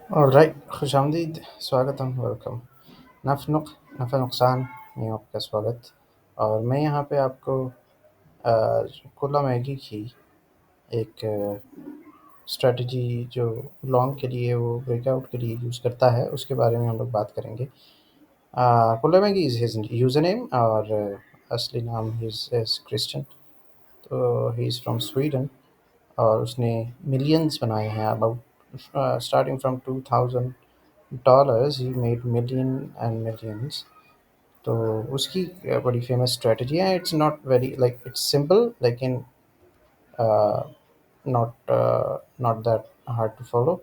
Alright, खुशामदीद, स्वागतम, welcome. नफ़ नुक़ नफ़ा नुकसान में आपका स्वागत। और मैं यहाँ पे आपको कोला मैगी की एक स्ट्रैटेजी जो लॉन्ग के लिए वो ब्रेकआउट के लिए यूज़ करता है उसके बारे में हम लोग बात करेंगे। Cola Maggi is his user name और असली नाम इज़ क्रिश्चियन। तो ही इज़ फ्रॉम स्वीडन और उसने मिलियंस बनाए हैं about starting from 2000 dollars he made million and millions. तो उसकी बड़ी फेमस स्ट्रेटजी है। It's not very like it's simple लेकिन not that hard to follow,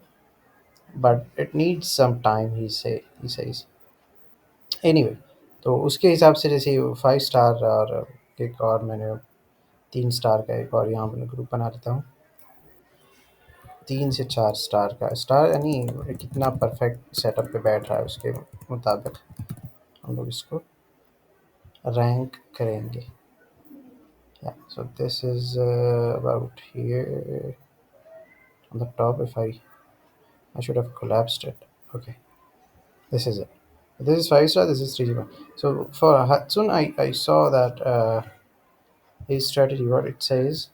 but it needs some time he says. Anyway, तो उसके हिसाब से जैसे 5 स्टार और एक और मैंने 3 स्टार का एक और यहाँ मैंने ग्रुप बना लेता हूँ। 3 से 4 स्टार का स्टार यानी कितना परफेक्ट सेटअप पे बैठ रहा है उसके मुताबिक हम लोग इसको रैंक करेंगे। Yeah, so this is about here on the top. If I should have collapsed it. Okay, this is it. This is 5 star. This is 3 star. So for Hatsun, I saw that his strategy. What it says,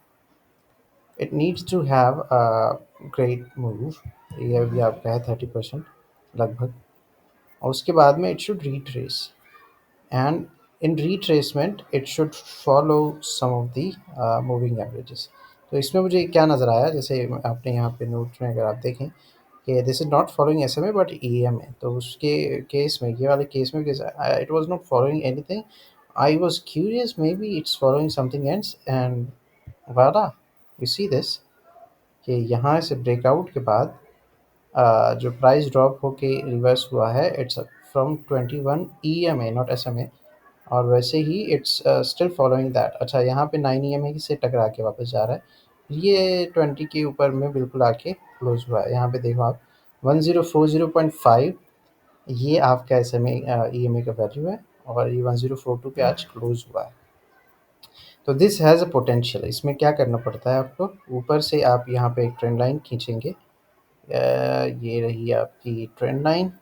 it needs to have a great move. ये अभी आपका है 30% लगभग, और उसके बाद में it should retrace, and in retracement it should follow some of the moving averages. तो इसमें मुझे क्या नज़र आया, जैसे आपने यहाँ पे नोट में अगर आप देखें कि this is not following SMA but EMA, तो उसके केस में, ये वाले केस में it was not following anything. I was curious, may be it's following something else, and वाला यू सी दिस कि यहाँ से ब्रेकआउट के बाद जो प्राइस ड्रॉप होके रिवर्स हुआ है, it's from 21 EMA not SMA, और वैसे ही इट्स स्टिल फॉलोइंग दैट। अच्छा, यहाँ पे 9 EMA से टकरा के वापस जा रहा है, ये 20 के ऊपर में बिल्कुल आके क्लोज हुआ है। यहाँ पे देखो आप 1040.5, ये आपका SMA EMA का वैल्यू है, और ये 1042 पे आज क्लोज हुआ है। तो दिस हैज़ अ पोटेंशियल। इसमें क्या करना पड़ता है आपको, ऊपर से आप यहाँ पे एक ट्रेंड लाइन खींचेंगे। ये रही आपकी ट्रेंड लाइन,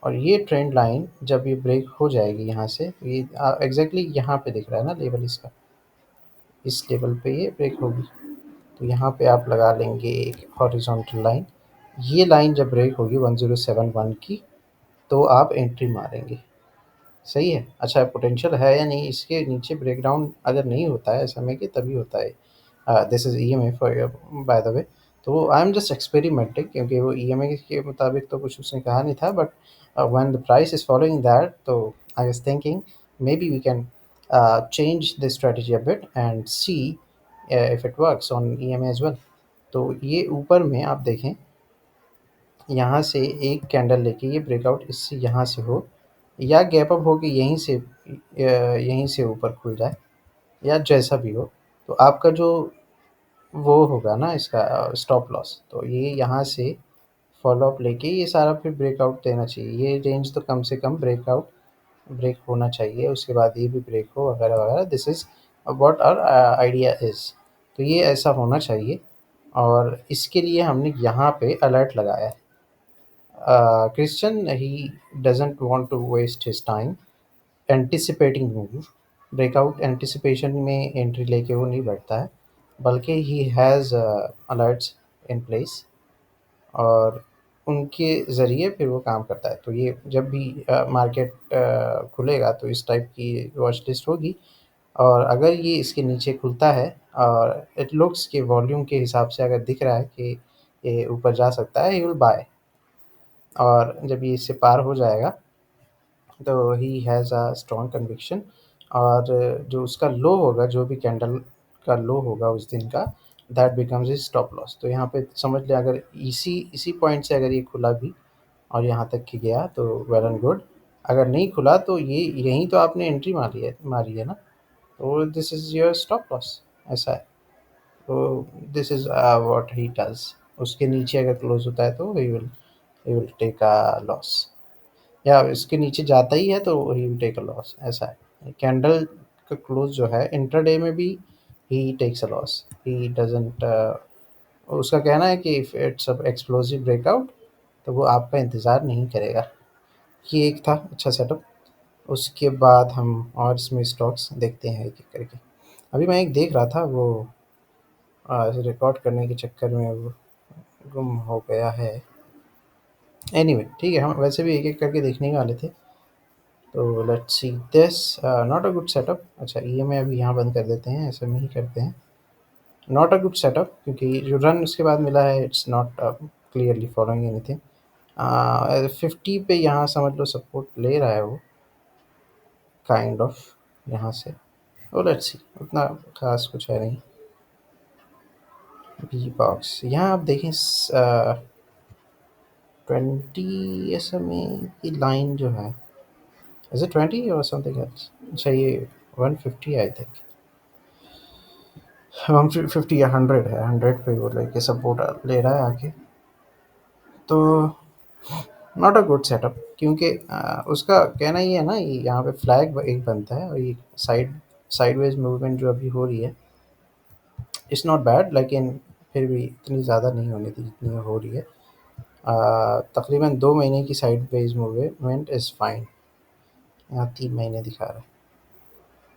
और ये ट्रेंड लाइन जब ये ब्रेक हो जाएगी यहाँ से, तो ये एग्जैक्टली यहाँ पे दिख रहा है ना लेवल इसका, इस लेवल पे ये ब्रेक होगी। तो यहाँ पे आप लगा लेंगे एक हॉरिजॉन्टल लाइन। ये लाइन जब ब्रेक होगी 1071 की, तो आप एंट्री मारेंगे। सही है। अच्छा, पोटेंशियल है या नहीं, इसके नीचे ब्रेकडाउन अगर नहीं होता है समय के, तभी होता है। This is EMA for by the way. तो आई एम जस्ट एक्सपेरिमेंटिंग, क्योंकि वो EMA के मुताबिक तो कुछ उसने कहा नहीं था, but when the price is following that, तो I was thinking maybe we can change the strategy a bit and see if it works on EMA as well. तो ये ऊपर में आप देखें, यहाँ से एक कैंडल लेके ये ब्रेकआउट इससे यहाँ से हो, या गैप अप हो के यहीं से ऊपर खुल जाए, या जैसा भी हो, तो आपका जो वो होगा ना इसका स्टॉप लॉस, तो ये यहाँ से फॉलो अप लेके ये सारा फिर ब्रेकआउट देना चाहिए। ये रेंज तो कम से कम ब्रेक होना चाहिए, उसके बाद ये भी ब्रेक हो वगैरह वगैरह। This is what our idea is. तो ये ऐसा होना चाहिए, और इसके लिए हमने यहाँ पे अलर्ट लगाया है। Christian, he doesn't want to waste his time anticipating move, breakout anticipation में एंट्री लेके वो नहीं बैठता है, बल्कि he has alerts in place, और उनके ज़रिए फिर वो काम करता है। तो ये जब भी मार्केट खुलेगा तो इस टाइप की वॉच लिस्ट होगी, और अगर ये इसके नीचे खुलता है और इट लुक्स के वॉल्यूम के हिसाब से अगर दिख रहा है कि ये ऊपर जा सकता है, ही विल बाय। और जब ये इससे पार हो जाएगा, तो he has a strong conviction, और जो उसका लो होगा, जो भी कैंडल का लो होगा उस दिन का, that becomes his stop loss. तो यहाँ पे समझ लें, अगर इसी इसी पॉइंट से अगर ये खुला भी और यहाँ तक कि गया तो वेल एंड गुड। अगर नहीं खुला तो ये यहीं तो आपने एंट्री मारी है ना, तो this is your stop loss. ऐसा है। तो this is what he does. उसके नीचे अगर क्लोज होता है तो he will take a loss, या इसके नीचे जाता ही है तो he will take a loss. ऐसा है। कैंडल का क्लोज जो है इंट्राडे में भी he takes a loss. He doesn't, उसका कहना है कि if it's a explosive breakout, तो वो आपका इंतज़ार नहीं करेगा। ये एक था अच्छा सेटअप। उसके बाद हम और इसमें स्टॉक्स देखते हैं एक-एक करके। अभी मैं एक देख रहा था वो रिकॉर्ड करने के चक्कर में वो गुम हो गया है। एनीवे ठीक है, हम वैसे भी एक-एक करके देखने ही वाले थे। तो let's see this not a good setup. अच्छा ईएमआई अभी यहाँ बंद कर देते हैं, ऐसे में ही करते हैं। नॉट अ गुड सेटअप क्योंकि जो रन उसके बाद मिला है it's not clearly following anything. 50 पे यहाँ समझ लो सपोर्ट ले रहा है वो, काइंड ऑफ यहाँ से। तो लेट्स सी, उतना खास कुछ है नहीं। बी बॉक्स यहाँ आप देखें 20 SMA की लाइन जो है, इज इट 20 और समथिंग एल्स? अच्छा ये 150 आई थिंक, 150 या 100 है, 100 पे वो लेके सपोर्ट ले रहा है आके। तो नॉट अ गुड सेटअप क्योंकि उसका कहना ये है ना, ये यहाँ पे फ्लैग एक बनता है और ये साइडवेज मूवमेंट जो अभी हो रही है इट्स नॉट बैड, लेकिन फिर भी इतनी ज़्यादा नहीं होनी थी जितनी हो रही है। तकरीबन 2 महीने की साइडवेज मूवमेंट इज़ फाइन। यहाँ 3 महीने दिखा रहा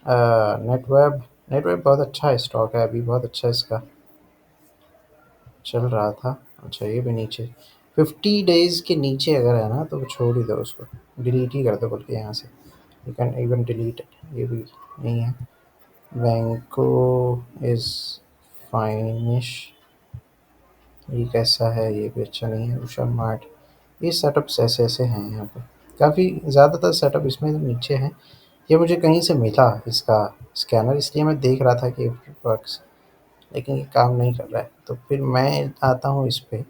है। नेटवेब बहुत अच्छा स्टॉक है, अभी बहुत अच्छा इसका चल रहा था। अच्छा ये भी नीचे 50 डेज़ के नीचे अगर है ना तो छोड़ ही दो उसको, डिलीट ही कर दो बल्कि यहाँ से। You can even delete it, ये भी नहीं है। बैंको इज़ फाइनिश, ये कैसा है, ये भी अच्छा नहीं है। उषा मार्ट, ये सेटअप्स ऐसे ऐसे हैं यहाँ पे। काफ़ी ज़्यादातर सेटअप इसमें नीचे हैं। ये मुझे कहीं से मिला इसका स्कैनर, इसलिए मैं देख रहा था कि वर्क्स, लेकिन ये काम नहीं कर रहा है। तो फिर मैं आता हूँ इस पे,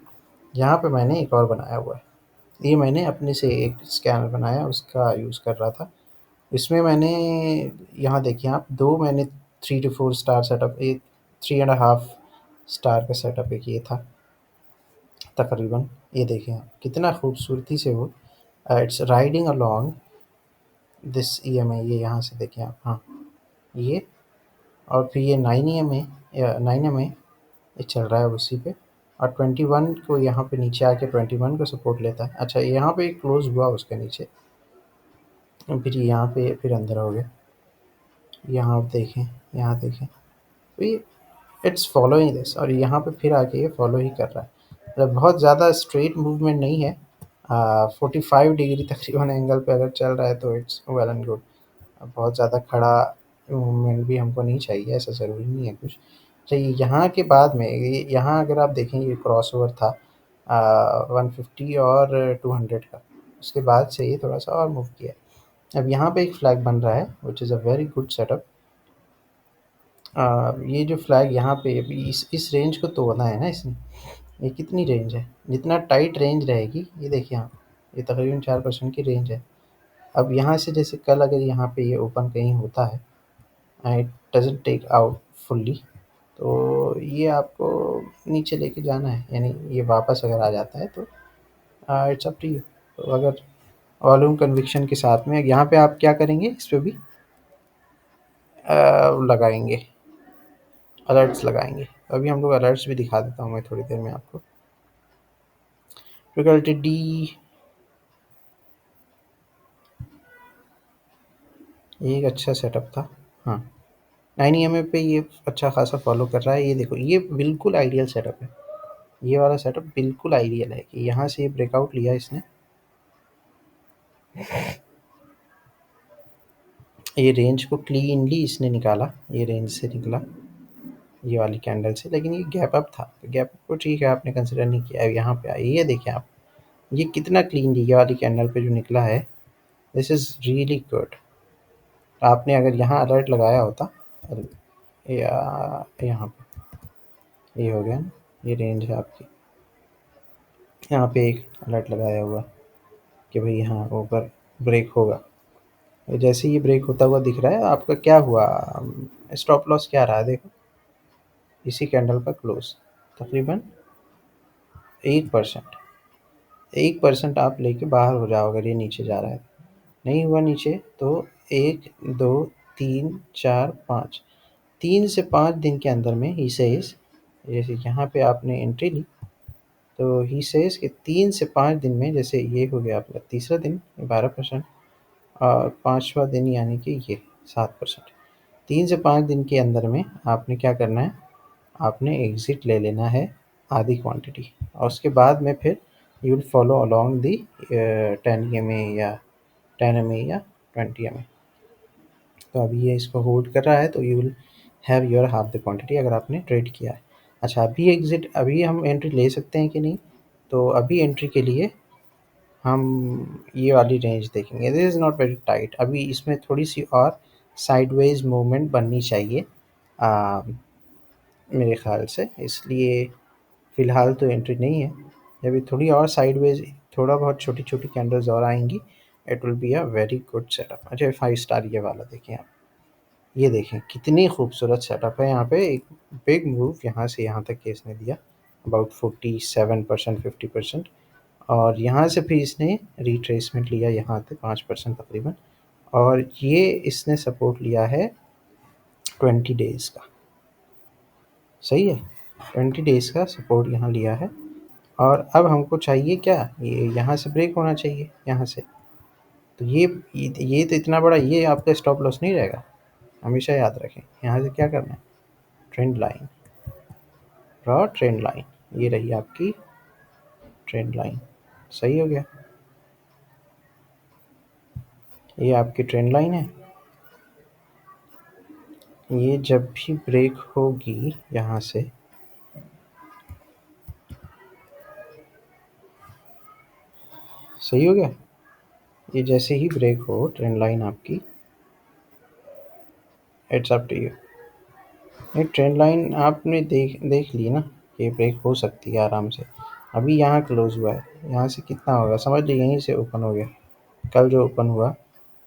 यहाँ पे मैंने एक और बनाया हुआ है। ये मैंने अपने से एक स्कैनर बनाया, उसका यूज़ कर रहा था। इसमें मैंने, यहाँ देखिए आप, 2 मैंने 3 टू 4 स्टार सेटअप, एक 3 एंड हाफ स्टार का सेटअप एक ये था तकरीबन। ये देखें आप कितना खूबसूरती से वो it's riding along this EMI. ये यहाँ से देखें आप, हाँ ये, और फिर ये 9 EMA या 9 MA ये चल रहा है उसी पे। और 21 को यहाँ पे नीचे आके 21 को सपोर्ट लेता है। अच्छा यहाँ पे क्लोज हुआ उसके नीचे, फिर यहाँ पे फिर अंदर हो गया। यहाँ आप देखें, यहाँ देखें, तो ये इट्स फॉलोइंग दिस, और यहाँ पे फिर आके ये फॉलो ही कर रहा है। मतलब बहुत ज़्यादा स्ट्रेट मूवमेंट नहीं है। 45 डिग्री तकरीबन एंगल पे अगर चल रहा है तो इट्स वेल एंड गुड। बहुत ज़्यादा खड़ा मूवमेंट भी हमको नहीं चाहिए, ऐसा ज़रूरी नहीं है कुछ चाहिए। यहाँ के बाद में यहाँ अगर आप देखें ये क्रॉस ओवर था 150 और 200 का, उसके बाद से ये थोड़ा सा और मूव किया। अब यहाँ पे एक फ्लैग बन रहा है which is a very good setup. ये जो फ्लैग यहाँ पे अभी इस रेंज को तोड़ना है ना इसने। ये कितनी रेंज है, जितना टाइट रेंज रहेगी, ये देखिए आप, ये तकरीबन 4% की रेंज है। अब यहाँ से जैसे कल अगर यहाँ पे ये ओपन कहीं होता है, it doesn't take out fully, तो ये आपको नीचे लेके जाना है, यानी ये वापस अगर आ जाता है तो इट्स अप टू यू। तो अगर वॉल्यूम कन्विक्शन के साथ में यहाँ पे आप क्या करेंगे, इस पे भी लगाएंगे, अलर्ट्स लगाएंगे। अभी हम लोग अलर्ट्स भी दिखा देता हूँ मैं थोड़ी देर में आपको। फ्रिक्वेंसी डी, ये एक अच्छा सेटअप था। हाँ 9 EMA पे ये अच्छा खासा फॉलो कर रहा है। ये देखो ये बिल्कुल आइडियल सेटअप है, ये वाला सेटअप बिल्कुल आइडियल है कि यहाँ से ये ब्रेकआउट लिया इसने, ये रेंज को क्लीनली इसने निकाला, ये रेंज से निकला ये वाली कैंडल से, लेकिन ये गैप अप था। गैप अप को ठीक है आपने कंसिडर नहीं किया। अब यहाँ पे आइए, ये देखिए आप, ये कितना क्लीनली ये वाली कैंडल पे जो निकला है, दिस इज़ रियली गुड। आपने अगर यहाँ अलर्ट लगाया होता, या यहाँ पे ये हो गया ना, ये रेंज है आपकी, यहाँ पे एक अलर्ट लगाया हुआ कि भाई यहाँ ऊपर ब्रेक होगा। जैसे ये ब्रेक होता हुआ दिख रहा है आपका, क्या हुआ, स्टॉप लॉस क्या रहा है देखो, इसी कैंडल का क्लोज तकरीबन 1%, 1% आप लेके बाहर हो जाओ अगर ये नीचे जा रहा है। नहीं हुआ नीचे तो 1 2 3 4 5, 3 से 5 दिन के अंदर में ही सेज, जैसे यहाँ पे आपने एंट्री ली तो ही सेज कि 3 से 5 दिन में, जैसे ये हो गया आपका तीसरा दिन 12%, और पांचवा दिन यानी कि ये 7%। 3 से 5 दिन के अंदर में आपने क्या करना है, आपने एग्जिट ले लेना है आधी क्वांटिटी, और उसके बाद में फिर you will follow along the 10 EMA या 10 MA या 20 MA। तो अभी ये इसको होल्ड कर रहा है, तो you will have your half the quantity अगर आपने ट्रेड किया है। अच्छा, अभी एग्जिट, अभी हम एंट्री ले सकते हैं कि नहीं? तो अभी एंट्री के लिए हम ये वाली रेंज देखेंगे। This is not very tight, अभी इसमें थोड़ी सी और साइडवेज मूवमेंट बननी चाहिए मेरे ख्याल से, इसलिए फ़िलहाल तो एंट्री नहीं है। जब ये थोड़ी और साइडवेज, थोड़ा बहुत छोटी छोटी कैंडल्स और आएंगी, it will be a very good setup. अच्छा, 5 स्टार ये वाला देखें आप, ये देखें कितनी खूबसूरत सेटअप है। यहाँ पे एक बिग मूव यहाँ से यहाँ तक के इसने दिया, अबाउट 47%, 50%, और यहाँ से फिर इसने रिट्रेसमेंट लिया यहाँ तक 5% तकरीबन, और ये इसने सपोर्ट लिया है 20 डेज़ का। सही है, 20 डेज़ का सपोर्ट यहाँ लिया है, और अब हमको चाहिए क्या, ये यहाँ से ब्रेक होना चाहिए यहाँ से। तो ये तो इतना बड़ा, ये आपका स्टॉप लॉस नहीं रहेगा, हमेशा याद रखें। यहाँ से क्या करना है, trend line, raw trend line, ये रही आपकी ट्रेंड लाइन। सही हो गया, ये आपकी ट्रेंड लाइन है। ये जब भी ब्रेक होगी यहाँ से, सही हो गया, ये जैसे ही ब्रेक हो ट्रेंड लाइन आपकी, इट्स अप टू यू। ये ट्रेंड लाइन आपने देख देख ली ना, ये ब्रेक हो सकती है आराम से। अभी यहाँ क्लोज हुआ है, यहाँ से कितना होगा समझ लीजिए, यहीं से ओपन हो गया, कल जो ओपन हुआ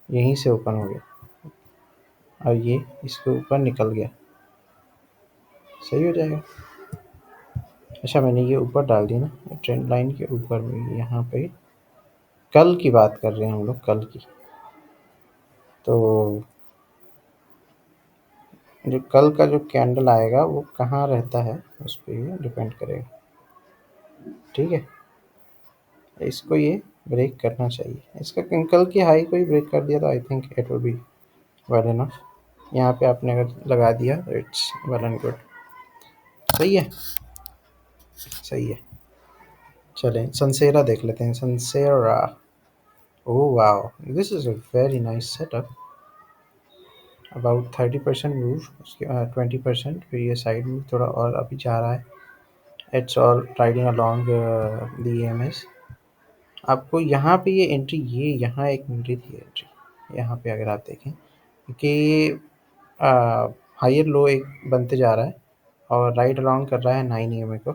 यहीं से ओपन हो गया, और ये इसके ऊपर निकल गया, सही हो जाएगा। अच्छा, मैंने ये ऊपर डाल दी ना ट्रेंड लाइन के ऊपर में, यहाँ पे कल की बात कर रहे हैं हम लोग, कल की। तो जो कल का जो कैंडल आएगा वो कहाँ रहता है उस पर ये डिपेंड करेगा, ठीक है। इसको ये ब्रेक करना चाहिए, इसका कल की हाई को ही ब्रेक कर दिया तो I think it will be well enough. यहाँ पे आपने अगर लगा दिया तो इट्स वेल एंड गुड। सही है, सही है। चलें सनसेरा देख लेते हैं, Sansera. Oh wow, this is a very nice setup. About 30% move, उसके 20%, फिर ये साइड में थोड़ा और अभी जा रहा है। It's all riding along the EMS। आपको यहाँ पे ये एंट्री, ये यहाँ एक मिल रही थी एंट्री, यहाँ पे अगर आप देखें कि हायर लो एक बनते जा रहा है, और राइट अराउंड कर रहा है 9 EMA को,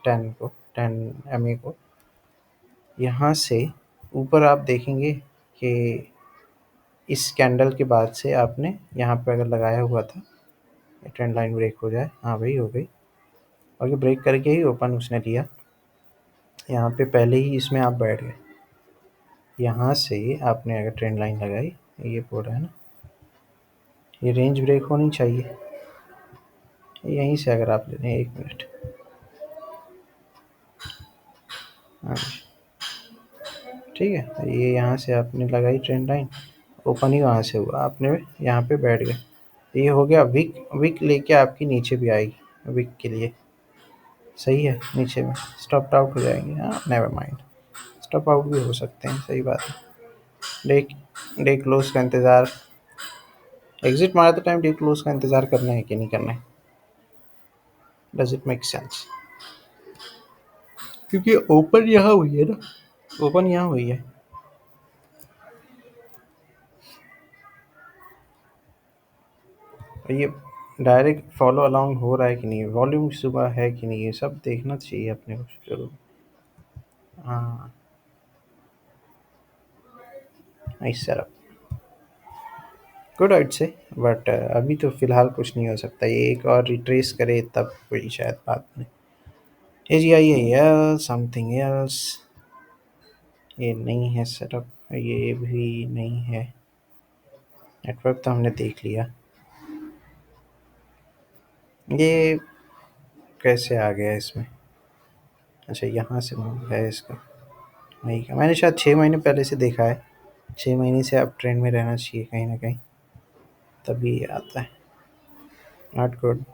10 MA को। यहाँ से ऊपर आप देखेंगे कि इस कैंडल के बाद से आपने यहाँ पे अगर लगाया हुआ था, ट्रेंड लाइन ब्रेक हो जाए, हाँ भाई हो गई, और ये ब्रेक करके ही ओपन उसने दिया। यहाँ पे पहले ही इसमें आप बैठ गए, यहाँ से आपने अगर ट्रेंड लाइन लगाई, ये बोल रहा है ना, ये रेंज ब्रेक होनी चाहिए। यहीं से अगर आप ले लें, 1 मिनट, हाँ ठीक है, ये यहाँ से आपने लगाई ट्रेंड लाइन, ओपन ही वहाँ से हुआ, आपने यहाँ पे बैठ गए। ये हो गया विक, विक लेके आपकी नीचे भी आएगी विक के लिए, सही है। नीचे में स्टॉप आउट हो जाएंगे, हाँ नेवर माइंड, स्टॉप आउट भी हो सकते हैं, सही बात है। डे डे क्लोज का इंतज़ार, एग्जिट मारते टाइम डे क्लोज का इंतज़ार करना है कि नहीं करना है, डज इट मेक सेंस? क्योंकि ओपन यहाँ हुई है ना, ओपन यहाँ हुई है। और ये डायरेक्ट फॉलो अलोंग हो रहा है कि नहीं, वॉल्यूम सुबह है कि नहीं, ये सब देखना चाहिए अपने को शुरू। हाँ, नाइस सेटअप, गुड आइट से। बट अभी तो फ़िलहाल कुछ नहीं हो सकता, ये एक और रिट्रेस करे तब कोई शायद बात नहीं। AGIAL समथिंग एल्स, ये नहीं है सेटअप, ये भी नहीं है। नेटवर्क तो हमने देख लिया, ये कैसे आ गया इसमें, अच्छा, यहाँ से मूव है इसका। वही का मैंने शायद 6 महीने पहले से देखा है। 6 महीने से आप ट्रेंड में रहना चाहिए कहीं ना कहीं, तभी ये आता है। Not good.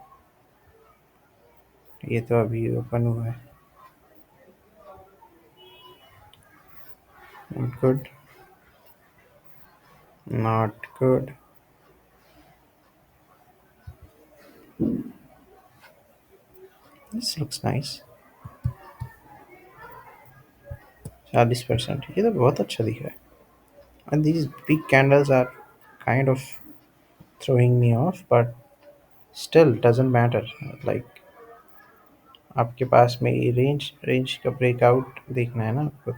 ये तो अभी ओपन हुआ है। Not good. Not good. This looks nice. 40%, ये तो बहुत अच्छा दिख रहा है। And these big candles are kind of throwing me off, but still doesn't matter. Like आपके पास में ये रेंज रेंज का ब्रेकआउट देखना है ना आपको।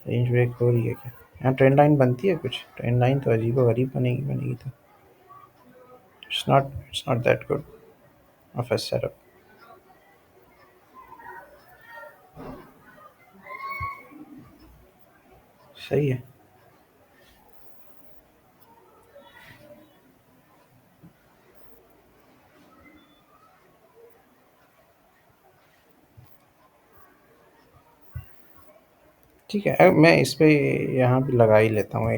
रेंज ब्रेक हो रही है क्या? यहाँ ट्रेंड लाइन बनती है कुछ? ट्रेंड लाइन तो अजीबो गरीब बनेगी बनेगी तो। It's not that good of a setup. सही है। ठीक है, मैं इस पे यहाँ पे लगा ही लेता हूँ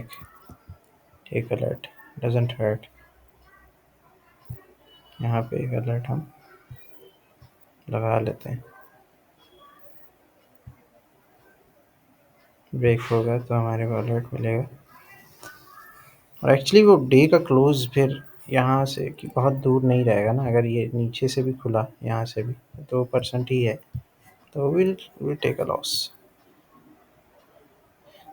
एक अलर्ट। Doesn't hurt. यहाँ पे एक अलर्ट हम लगा लेते हैं। ब्रेक होगा तो हमारे को अलर्ट मिलेगा। और एक्चुअली वो डे का क्लोज फिर यहाँ से कि बहुत दूर नहीं रहेगा ना, अगर ये नीचे से भी खुला यहाँ से भी 2% ही है तो will take a loss.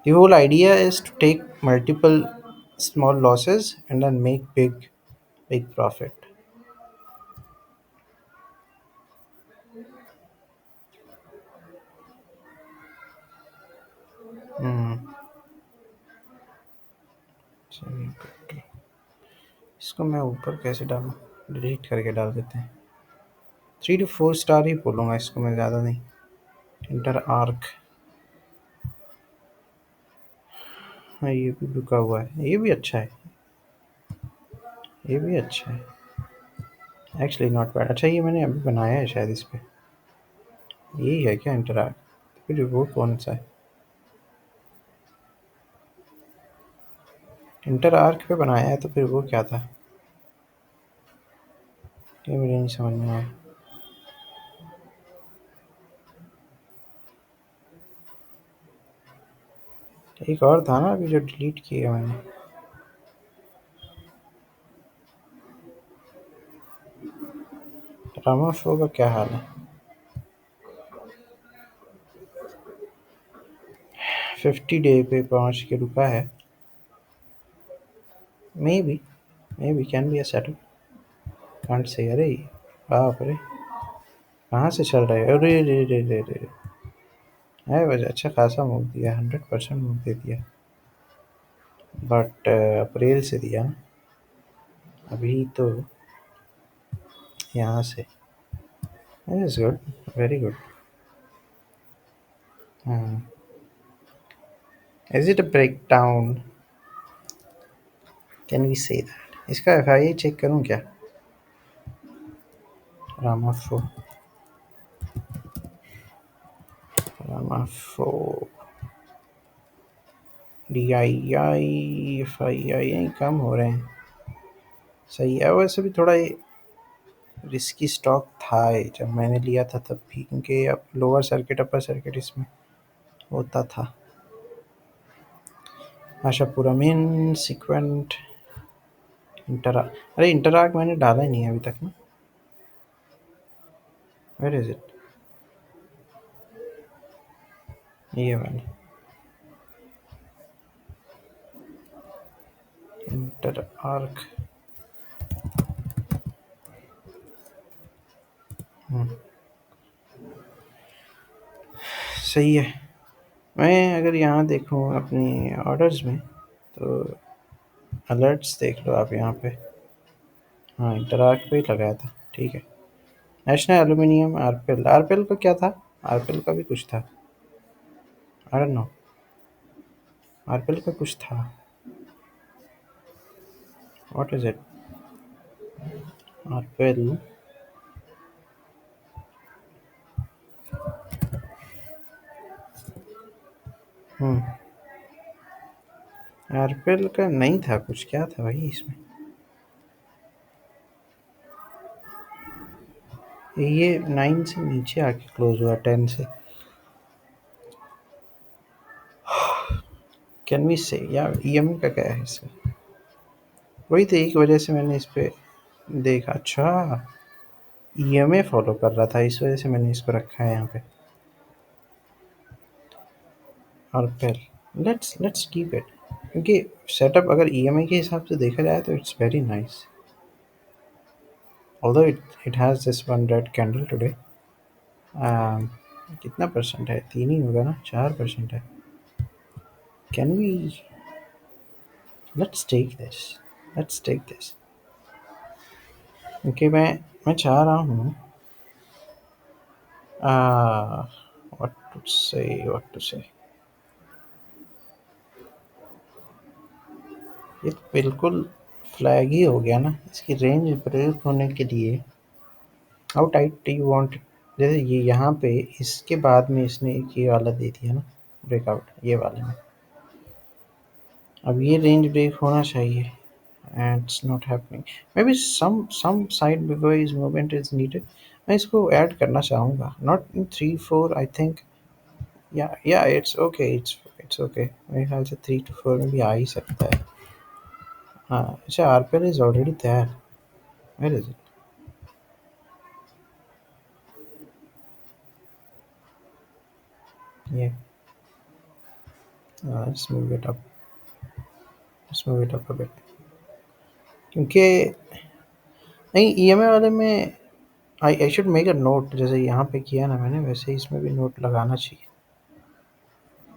The whole idea is to take multiple small losses and then make big profit. हम्म। चलिए, इसको मैं ऊपर कैसे डालूँ? डिलीट करके डाल देते हैं। 3 to 4 स्टार ही बोलूँगा इसको मैं, ज़्यादा नहीं। Inter arc. हाँ, ये भी रुका हुआ है, ये भी अच्छा है। ये भी अच्छा है। Actually not bad. अच्छा, ये मैंने अभी बनाया है शायद इस पे। यही है क्या इंटर आर्क? फिर वो कौन सा है? इंटर आर्क पे बनाया है तो फिर वो क्या था? ये मुझे नहीं समझ में आया। एक और था ना अभी जो डिलीट किया मैंने। रामाफो का क्या हाल है? 50 डे पे पहुंच के रुका है। May be can be a setup. Can't say. अरे बाप रे, कहाँ से चल रहा है? अरे रे रे रे रे। है वजह अच्छा खासा मूव दिया, 100% मूव दे दिया। बट अप्रैल से दिया ना, अभी तो यहाँ से। Is good, very good. हाँ। Is it a break down? Can we say that? इसका एफ आई चेक करूँ क्या? रामाफो। रामाफो। D I I F I आई कम हो रहे हैं। सही है, वैसे भी थोड़ा ये रिस्की स्टॉक था ये जब मैंने लिया था तब भी, क्योंकि अब लोअर सर्किट अपर सर्किट इसमें होता था। Ashapuram sequent intra. अरे इंटराग मैंने डाला ही नहीं है अभी तक ना। Where is it? ये मैंने इंटर आर्क। सही है। मैं अगर यहाँ देखूँ अपनी ऑर्डर्स में तो अलर्ट्स देख लो आप यहाँ पे। हाँ, इंटर आर्क पे ही लगाया था, ठीक है। National aluminium RPL. आरपीएल का क्या था? आरपीएल का भी कुछ था। I don't know. आरपीएल का कुछ था। What is it? RPL. Hmm. Airtel का नहीं था कुछ, क्या था भाई इसमें? ये 9 से नीचे आके क्लोज हुआ 10 से। कैन वी से यार ईएमआई का क्या है इसका? वही तो एक वजह से मैंने इस पे देखा। अच्छा, ईएमआई फॉलो कर रहा था, इस वजह से मैंने इसको रखा है यहाँ पे। और फिर लेट्स कीप इट, क्योंकि सेटअप अगर ईएमआई के हिसाब से देखा जाए तो it's very nice. Although it has this one red candle today. कितना परसेंट है? 3 ही होगा ना, 4% है। Can we let's take this, let's take this. क्योंकि मैं चाह रहा हूँ what to say, what to say. ये तो बिल्कुल फ्लैग ही हो गया ना, इसकी रेंज ब्रेक होने के लिए। How tight you want? जैसे ये यहाँ पे इसके बाद में इसने एक ये वाला दे दिया ना, ब्रेकआउट ये वाले में। अब ये रेंज ब्रेक होना चाहिए and it's not happening. Maybe some sideways movement is needed. मैं इसको ऐड करना चाहूँगा, नॉट इन 3 4 आई थिंक। या इट्स ओके, मेरे ख्याल से 3 to 4 में भी आ ही सकता है। हाँ अच्छा, RPL is already there. Where is it? ये let's move it up, let's move it up a bit. क्योंकि नहीं, ईएमआई वाले में I should make a note, जैसे यहाँ पे किया ना मैंने, वैसे ही इसमें भी नोट लगाना चाहिए।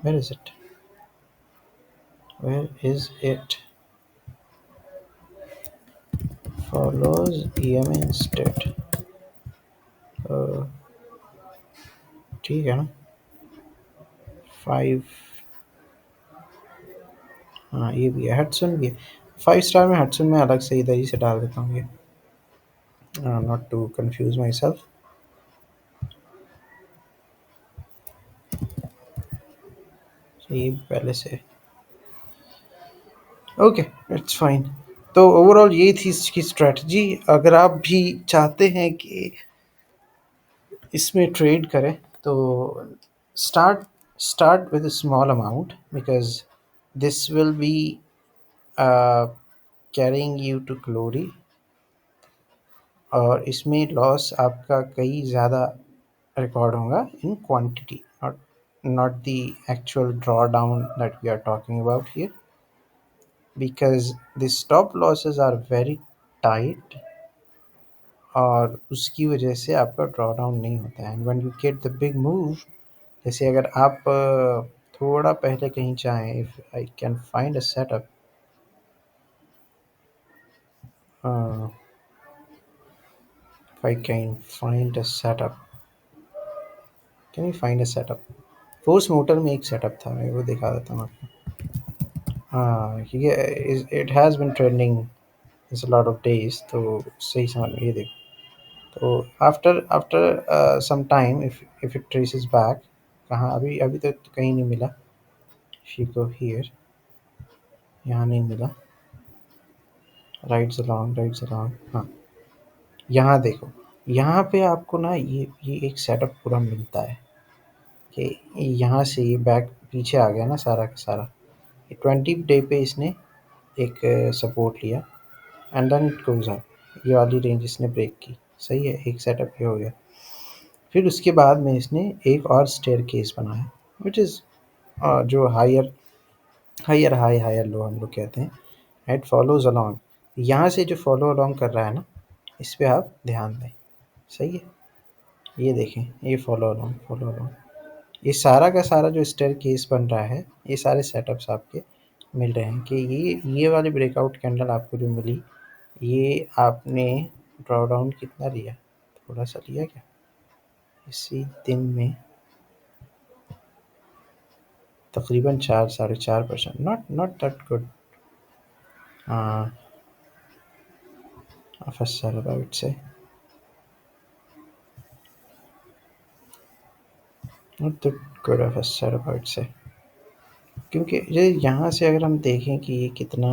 Where is it? Where is it? Follows EMI instead. ठीक है ना? 5। हाँ ये भी है, हटसन भी है। 5 स्टार में हटसन में अलग से इधर ही से डाल देता हूँ ये, not to confuse myself. ये पहले से ओके, इट्स फाइन। तो ओवरऑल ये थी इसकी स्ट्रेटजी। अगर आप भी चाहते हैं कि इसमें ट्रेड करें तो start start with a small amount, because this will be carrying you to glory. और इसमें लॉस आपका कई ज़्यादा रिकॉर्ड होगा in quantity, not the actual drawdown that we are talking about here, because the stop losses are very tight और उसकी वजह से आपका ड्रॉ डाउन नहीं होता है। And when you get the big move, जैसे अगर आप थोड़ा पहले कहीं जाएं, if I can find a setup, if I can find a setup, can you find a setup? Force motor में एक सेटअप था, मैं वो दिखा देता हूँ आपको। हाँ ये it has been trending it's lot of days, तो सही समझ में ये देखो। तो after after some time, if it traces back, कहाँ अभी अभी तक तो कहीं नहीं मिला। शी गो हियर, यहाँ नहीं मिला। राइट्स अलोंग, हाँ यहाँ देखो। यहाँ पे आपको ना ये एक सेटअप पूरा मिलता है कि यहाँ से ये बैक पीछे आ गया ना सारा का सारा। 20 डे पे इसने एक सपोर्ट लिया and then it goes up. ये वाली रेंज इसने ब्रेक की, सही है, एक सेटअप ये हो गया। फिर उसके बाद में इसने एक और स्टेयर केस बनाया, विच इज़ जो higher higher high higher low हम लोग कहते हैं। एट फॉलोज अलॉन्ग, यहाँ से जो फॉलो अलॉन्ग कर रहा है ना, इस पे आप ध्यान दें। सही है, ये देखें, ये फॉलो अलॉन्ग, ये सारा का सारा जो स्टेयर केस बन रहा है, ये सारे सेटअप्स आपके मिल रहे हैं कि ये वाली ब्रेकआउट कैंडल आपको जो मिली, ये आपने ड्रॉ डाउन कितना लिया? थोड़ा सा लिया क्या इसी दिन में? तकरीबन 4 साढ़े 4%, नॉट दैट गुड। अफसर अबाउट से, नॉट दैट गुड अफसर अबाउट से। क्योंकि ये यहाँ से अगर हम देखें कि ये कितना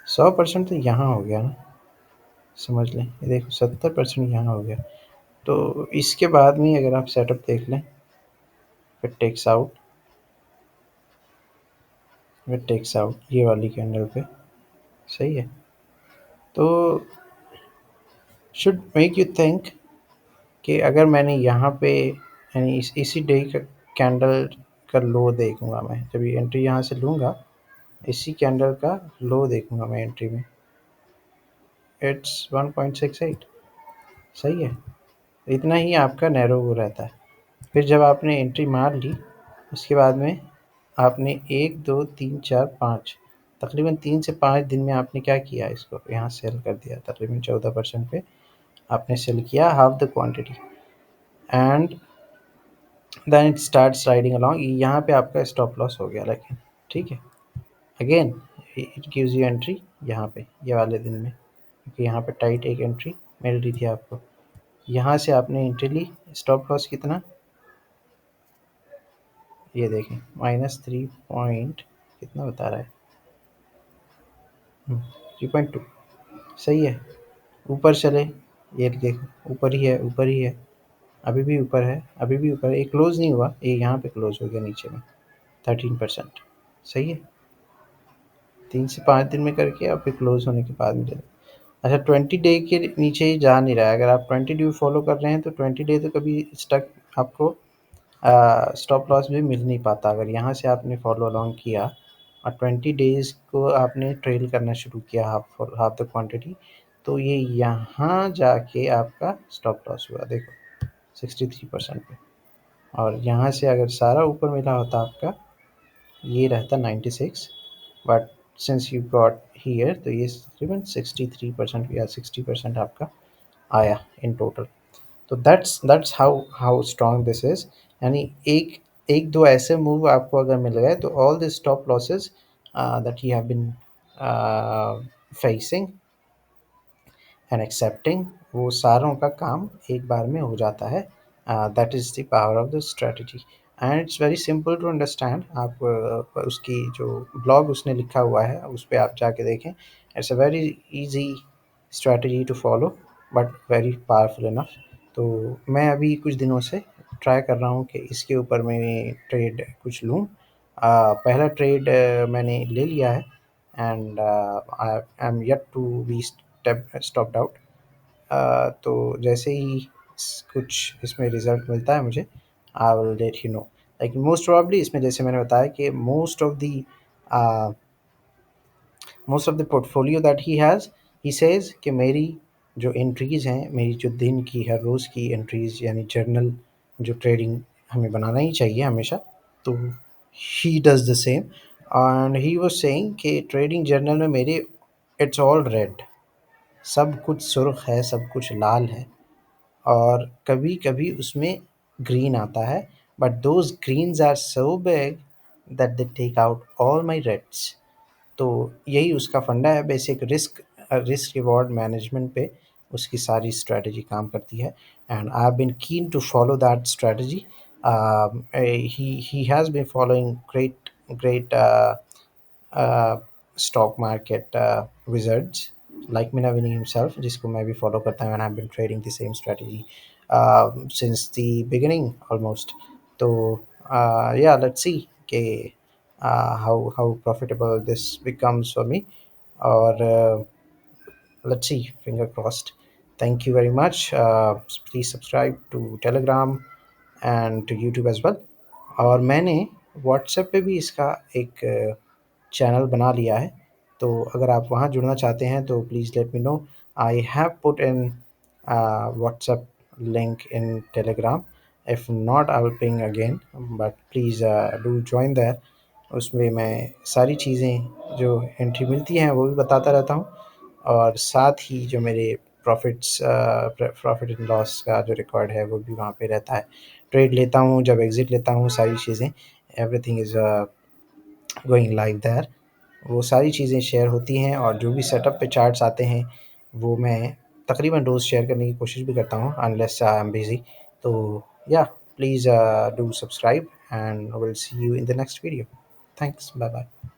100% तो यहाँ हो गया ना, समझ लें ये देखो 70% यहाँ हो गया। तो इसके बाद में अगर आप सेटअप देख लें, फिर टेक्स आउट, फिर टेक्स आउट ये वाली कैंडल पे, सही है। तो शुड मेक यू थिंक कि अगर मैंने यहाँ पे यानी इसी डे का कैंडल का लो देखूंगा मैं, जब ये एंट्री यहाँ से लूँगा, इसी कैंडल का लो देखूंगा मैं एंट्री में, इट्स 1.68, सही है। इतना ही आपका नैरो वो रहता है। फिर जब आपने एंट्री मार ली, उसके बाद में आपने 1 2 3 4 5 तकरीबन 3 से 5 दिन में आपने क्या किया, इसको यहाँ सेल कर दिया तकरीबन 14% पे आपने सेल किया half the quantity, and then it starts riding along. यहाँ पे आपका स्टॉप लॉस हो गया, लेकिन ठीक है, again it gives you entry यहाँ पे ये वाले दिन में, क्योंकि यहाँ पे टाइट एक एंट्री मिल रही थी आपको, यहाँ से आपने एंट्री ली, स्टॉप लॉस कितना, ये देखें -3 पॉइंट कितना बता रहा है, 3.2, सही है। ऊपर चले, ये देखो ऊपर ही है, ऊपर ही है, अभी भी ऊपर है, अभी भी ऊपर है, ये क्लोज नहीं हुआ, ये यहाँ पे क्लोज हो गया नीचे में 13%, सही है। 3 से 5 दिन में करके और फिर क्लोज होने के बाद में, अच्छा 20 डे के नीचे ही जा नहीं रहा है। अगर आप 20 डे फॉलो कर रहे हैं तो 20 डे तो कभी स्टक आपको स्टॉप लॉस भी मिल नहीं पाता। अगर यहाँ से आपने फॉलो अलोंग किया और 20 डेज़ को आपने ट्रेल करना शुरू किया हाफ द क्वांटिटी, तो ये यहाँ जाके आपका स्टॉप लॉस हुआ देखो 63% पे, और यहाँ से अगर सारा ऊपर मिला होता आपका, ये रहता 96, but since you got here तो ये तकरीबन 63% या 60% आपका आया इन टोटल। तो that's how strong this is. यानी एक एक दो ऐसे मूव आपको अगर मिल गए तो all the stop losses that you have been facing and accepting, वो सारों का काम एक बार में हो जाता है। That is the power of the strategy, and it's very simple to understand. आप उसकी जो ब्लॉग उसने लिखा हुआ है उस पर आप जाके देखें, it's a very easy strategy to follow, but very powerful enough. तो मैं अभी कुछ दिनों से ट्राई कर रहा हूँ कि इसके ऊपर मैं ट्रेड कुछ लूँ। पहला ट्रेड मैंने ले लिया है, and I am yet to be stopped out. तो जैसे ही कुछ इसमें रिजल्ट मिलता है मुझे, I will let you know. लेकिन मोस्ट प्रोबेबली इसमें जैसे मैंने बताया कि most of the portfolio that he has, he says कि मेरी जो एंट्रीज हैं, मेरी जो दिन की हर रोज़ की एंट्रीज यानी जर्नल, जो ट्रेडिंग हमें बनाना ही चाहिए हमेशा, तो he does the same. And he was saying कि ट्रेडिंग जर्नल में मेरे इट्स ऑल रेड, सब कुछ सुर्ख है, सब कुछ लाल है, और कभी-कभी उसमें ग्रीन आता है, but those greens are so big that they take out all my reds. तो यही उसका फंडा है, बेसिक रिस्क रिवॉर्ड मैनेजमेंट पे उसकी सारी स्ट्रेटजी काम करती है, and I have been keen to follow that strategy. He has been following great stock market wizards like मीना विनी हिमसेल्फ, जिसको मैं भी फॉलो करता हूँ, and I have been trading the same strategy since the beginning almost. तो yeah let's see कि how profitable this becomes for me, or let's see, finger crossed. Thank you very much. Please subscribe to Telegram and to YouTube as well. और मैंने WhatsApp पे भी इसका एक channel बना लिया है, तो अगर आप वहाँ जुड़ना चाहते हैं तो please let me know. I have put in WhatsApp link in Telegram, if not I will ping again, but please do join that. उसमें मैं सारी चीज़ें जो एंट्री मिलती हैं वो भी बताता रहता हूँ, और साथ ही जो मेरे प्रॉफिट एंड लॉस का जो रिकॉर्ड है वो भी वहाँ पे रहता है। ट्रेड लेता हूँ, जब एग्ज़िट लेता हूँ, सारी चीज़ें, everything is going like there. वो सारी चीज़ें शेयर होती हैं, और जो भी सेटअप पे चार्ट्स आते हैं वो मैं तकरीबन रोज़ शेयर करने की कोशिश भी करता हूँ, अनलेस आई एम बिज़ी। तो yeah please do subscribe, and will see you in the next video. Thanks, bye bye.